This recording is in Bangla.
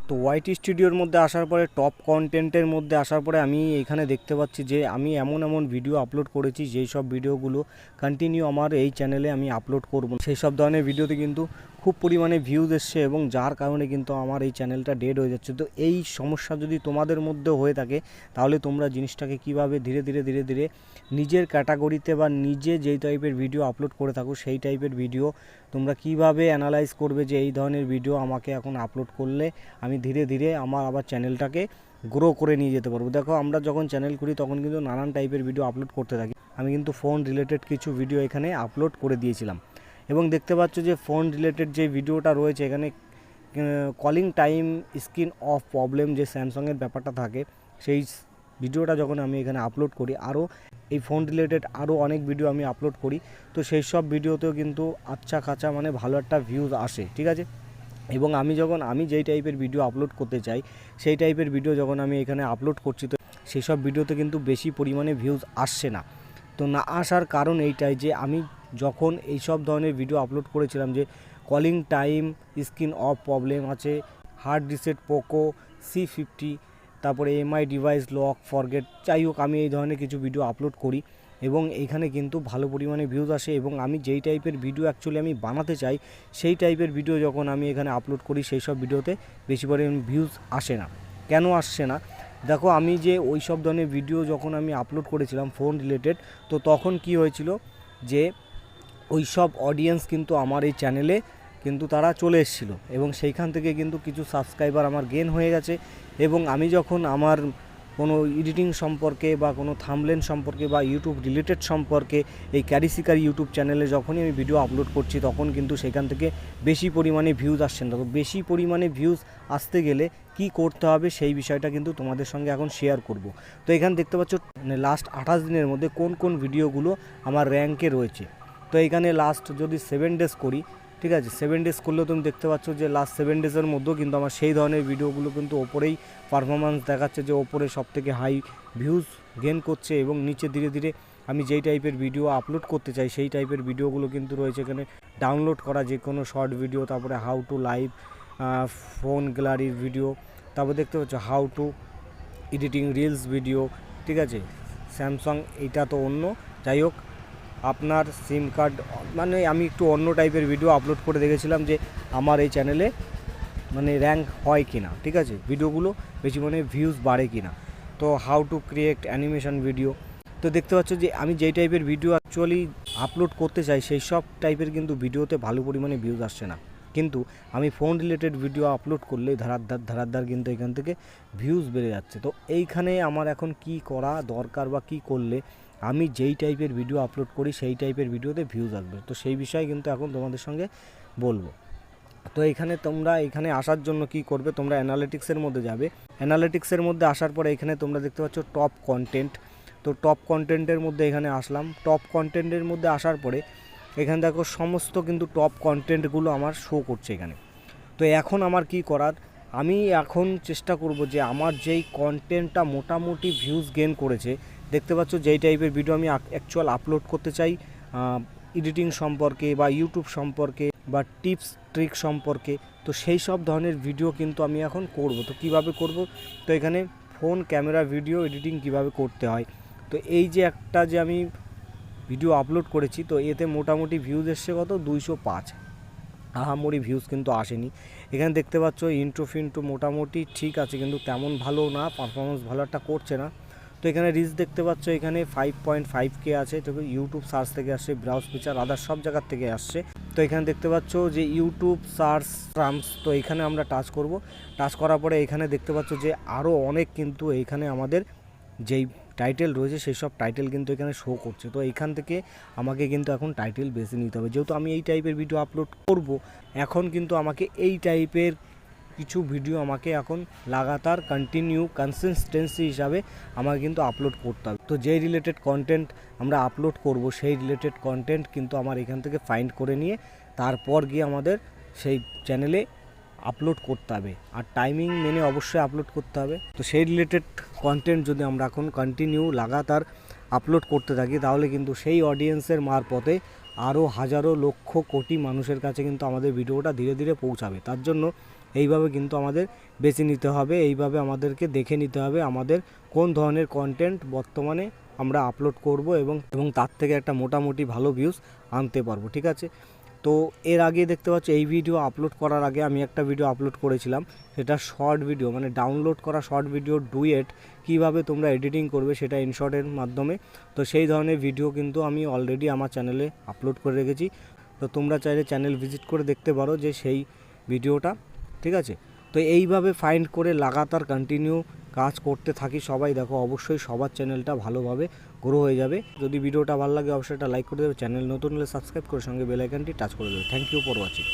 তো ওয়াইটি স্টুডিওর মধ্যে আসার পরে টপ কন্টেন্টের মধ্যে আসার পরে আমি এখানে দেখতে পাচ্ছি যে আমি এমন এমন ভিডিও আপলোড করেছি যেই সব ভিডিওগুলো কন্টিনিউ আমার এই চ্যানেলে আমি আপলোড করব, সেই সব ধরনের ভিডিওতে কিন্তু খুব পরিমাণে ভিউজ এসছে এবং যার কারণে কিন্তু আমার এই চ্যানেলটা ডেড হয়ে যাচ্ছে। তো এই সমস্যা যদি তোমাদের মধ্যে হয়ে থাকে তাহলে তোমরা জিনিসটাকে কিভাবে ধীরে ধীরে ধীরে ধীরে নিজের ক্যাটাগরিতে বা নিজে যেই টাইপের ভিডিও আপলোড করে থাকো সেই টাইপের ভিডিও তোমরা কিভাবে অ্যানালাইজ করবে যে এই ধরনের ভিডিও আমাকে এখন আপলোড করলে আমি ধীরে ধীরে আমার আবার চ্যানেলটাকে গ্রো করে নিয়ে যেতে পারবো। দেখো আমরা যখন চ্যানেল করি তখন কিন্তু নানান টাইপের ভিডিও আপলোড করতে থাকি। আমি কিন্তু ফোন রিলেটেড কিছু ভিডিও এখানে আপলোড করে দিয়েছিলাম এবং দেখতে পাচ্ছ যে ফোন রিলেটেড যে ভিডিওটা রয়েছে এখানে calling time screen off problem যে স্যামসাংয়ের ব্যাপারটা থাকে সেই ভিডিওটা যখন আমি এখানে আপলোড করি, আরও এই ফোন রিলেটেড আরও অনেক ভিডিও আমি আপলোড করি, তো সেই সব ভিডিওতেও কিন্তু আচ্ছা খাঁচা মানে ভালো একটা ভিউজ আসে, ঠিক আছে। এবং আমি যেই টাইপের ভিডিও আপলোড করতে চাই সেই টাইপের ভিডিও যখন আমি এখানে আপলোড করছি তো সেই সব ভিডিওতে কিন্তু বেশি পরিমাণে ভিউজ আসছে না। তো না আসার কারণ এইটাই যে আমি যখন এই সব ধরনের ভিডিও আপলোড করেছিলাম যে calling time screen off problem আছে, হার্ড রিসেট পোকো C50, তারপরে এমআই ডিভাইস লক ফরগেট, যাই হোক আমি এই ধরনের কিছু ভিডিও আপলোড করি এবং এইখানে কিন্তু ভালো পরিমাণে ভিউজ আসে এবং আমি যেই টাইপের ভিডিও অ্যাকচুয়ালি আমি বানাতে চাই সেই টাইপের ভিডিও যখন আমি এখানে আপলোড করি সেই সব ভিডিওতে বেশি পরিমাণে ভিউজ আসে না। কেন আসছে না? দেখো আমি যে ওই সব ধরনের ভিডিও যখন আমি আপলোড করেছিলাম ফোন রিলেটেড, তো তখন কি হয়েছিল যে ওই সব অডিয়েন্স কিন্তু আমার এই চ্যানেলে কিন্তু তারা চলে এসেছিলো এবং সেইখান থেকে কিন্তু কিছু সাবস্ক্রাইবার আমার গেন হয়ে গেছে। এবং আমি যখন আমার কোনো এডিটিং সম্পর্কে বা কোনো থাম্বনেল সম্পর্কে বা ইউটিউব রিলেটেড সম্পর্কে এই ক্যারিসিকার ইউটিউব চ্যানেলে যখনই আমি ভিডিও আপলোড করছি তখন কিন্তু সেখান থেকে বেশি পরিমাণে ভিউজ আসছে না। তো বেশি পরিমাণে ভিউজ আসতে গেলে কি করতে হবে সেই বিষয়টা কিন্তু তোমাদের সঙ্গে এখন শেয়ার করব। তো এখানে দেখতে পাচ্ছ মানে লাস্ট 28 দিনের মধ্যে কোন কোন ভিডিওগুলো আমার র্যাঙ্কে রয়েছে। তো এখানে লাস্ট যদি 7 ডেজ করি, ঠিক আছে, 7 ডেজ করলেও তুমি দেখতে পাচ্ছ যে লাস্ট 7 ডেজের মধ্যেও কিন্তু আমার সেই ধরনের ভিডিওগুলো কিন্তু ওপরেই পারফরমেন্স দেখাচ্ছে যে ওপরে সবথেকে হাই ভিউজ গেন করছে এবং নিচে ধীরে ধীরে আমি যেই টাইপের ভিডিও আপলোড করতে চাই সেই টাইপের ভিডিওগুলো কিন্তু রয়েছে এখানে ডাউনলোড করা যে কোনো শর্ট ভিডিও, তারপরে হাউ টু লাইভ ফোন গ্যালারির ভিডিও, তারপর দেখতে পাচ্ছ how to editing reels video, ঠিক আছে। স্যামসাং এইটা তো অন্য, যাই হোক আপনার সিম কার্ড মানে আমি একটু অন্য টাইপের ভিডিও আপলোড করে দেখেছিলাম যে আমার এই চ্যানেলে মানে র্যাঙ্ক হয় কি না, ঠিক আছে, ভিডিওগুলো বেশি মানে ভিউজ বাড়ে কি না। তো how to create animation video, তো দেখতে পাচ্ছ যে আমি যেই টাইপের ভিডিও অ্যাকচুয়ালি আপলোড করতে চাই সেই সব টাইপের কিন্তু ভিডিওতে ভালো পরিমাণে ভিউজ আসছে না, কিন্তু আমি ফোন রিলেটেড ভিডিও আপলোড করলে ধারাদ্দার কিন্তু এখান থেকে ভিউজ বেড়ে যাচ্ছে। তো এইখানে আমার এখন কি করা দরকার বা কি করলে আমি যেই টাইপের ভিডিও আপলোড করি সেই টাইপের ভিডিওতে ভিউজ আসবে, তো সেই বিষয়ে কিন্তু এখন তোমাদের সঙ্গে বলবো। তো এখানে আসার জন্য কি করবে, তোমরা অ্যানালিটিক্সের মধ্যে যাবে। অ্যানালিটিক্সের মধ্যে আসার পরে এখানে তোমরা দেখতে পাচ্ছ টপ কন্টেন্ট। তো টপ কন্টেন্টের মধ্যে এখানে আসলাম। টপ কন্টেন্টের মধ্যে আসার পরে এখানে দেখো সমস্ত কিন্তু টপ কন্টেন্টগুলো আমার শো করছে এখানে। তো এখন আমার কি করার, আমি এখন চেষ্টা করব যে আমার যেই কন্টেন্টটা মোটামুটি ভিউজ গেন করেছে, দেখতে পাচ্ছ যেই টাইপের ভিডিও আমি অ্যাকচুয়াল আপলোড করতে চাই এডিটিং সম্পর্কে বা ইউটিউব সম্পর্কে বা টিপস ট্রিক সম্পর্কে, তো সেই সব ধরনের ভিডিও কিন্তু আমি এখন করব। তো কিভাবে করব, তো এখানে ফোন ক্যামেরা ভিডিও এডিটিং কিভাবে করতে হয়, তো এই যে একটা যে আমি ভিডিও আপলোড করেছি তো এতে মোটামুটি ভিউজ এসছে কত 205, আহামরি ভিউজ কিন্তু আসেনি। এখানে দেখতে পাচ্ছ ইন্ট্রো মোটামুটি ঠিক আছে কিন্তু তেমন ভালো না, পারফরমেন্স ভালো একটা করছে না। তো এখানে রিচ দেখতে পাচ্ছ এখানে 5.5K আছে, তো ইউটিউব সার্চ থেকে আসছে, ব্রাউজ ফিচার আদার সব জায়গার থেকে আসছে। তো এখানে দেখতে পাচ্ছ যে ইউটিউব সার্চ টার্মস, তো এখানে আমরা টাচ করব। টাচ করার পরে এখানে দেখতে পাচ্ছ যে আরও অনেক কিন্তু এইখানে আমাদের যেই টাইটেল রয়েছে সেই সব টাইটেল কিন্তু এখানে শো করছে। তো এইখান থেকে আমাকে কিন্তু এখন টাইটেল বেছে নিতে হবে, যেহেতু আমি এই টাইপের ভিডিও আপলোড করব এখন কিন্তু আমাকে এই টাইপের কিছু ভিডিও আমাকে এখন লাগাতার কন্টিনিউ কনসিস্টেন্সি হিসাবে আমাকে কিন্তু আপলোড করতে হবে। তো যেই রিলেটেড কন্টেন্ট আমরা আপলোড করব সেই রিলেটেড কন্টেন্ট কিন্তু আমার এখান থেকে ফাইন্ড করে নিয়ে তারপর গিয়ে আমাদের সেই চ্যানেলে আপলোড করতে হবে, আর টাইমিং মেনে অবশ্যই আপলোড করতে হবে। তো সেই রিলেটেড কন্টেন্ট যদি আমরা এখন কন্টিনিউ লাগাতার আপলোড করতে থাকি তাহলে কিন্তু সেই অডিয়েন্সের মারফতে আরও হাজারো লক্ষ কোটি মানুষের কাছে কিন্তু আমাদের ভিডিওটা ধীরে ধীরে পৌঁছাবে। তার জন্য এইভাবে কিন্তু আমাদের বেছে নিতে হবে, এইভাবে আমাদেরকে দেখে নিতে হবে আমাদের কোন ধরনের কন্টেন্ট বর্তমানে আমরা আপলোড করব এবং তার থেকে একটা মোটামুটি ভালো ভিউজ আনতে পারবো। ঠিক আছে, তো এর আগে দেখতে পাচ্ছ এই ভিডিও আপলোড করার আগে আমি একটা ভিডিও আপলোড করেছিলাম, সেটা শর্ট ভিডিও মানে ডাউনলোড করা শর্ট ভিডিও ডুয়েট কীভাবে তোমরা এডিটিং করবে সেটা ইনশর্টের মাধ্যমে। তো সেই ধরনের ভিডিও কিন্তু আমি অলরেডি আমার চ্যানেলে আপলোড করে রেখেছি, তো তোমরা চাইলে চ্যানেল ভিজিট করে দেখতে পারো যে সেই ভিডিওটা। ঠিক আছে, তো এইভাবে ফাইন্ড করে লাগাতার কন্টিনিউ কাজ করতে থাকি সবাই, দেখো অবশ্যই সবার চ্যানেলটা ভালোভাবে গ্রো হয়ে যাবে। যদি ভিডিওটা ভালো লাগে অবশ্যই একটা লাইক করে দেবে, চ্যানেল নতুন হলে সাবস্ক্রাইব করে সঙ্গে বেল আইকনটি টাচ করে দেবে। Thank you for watching.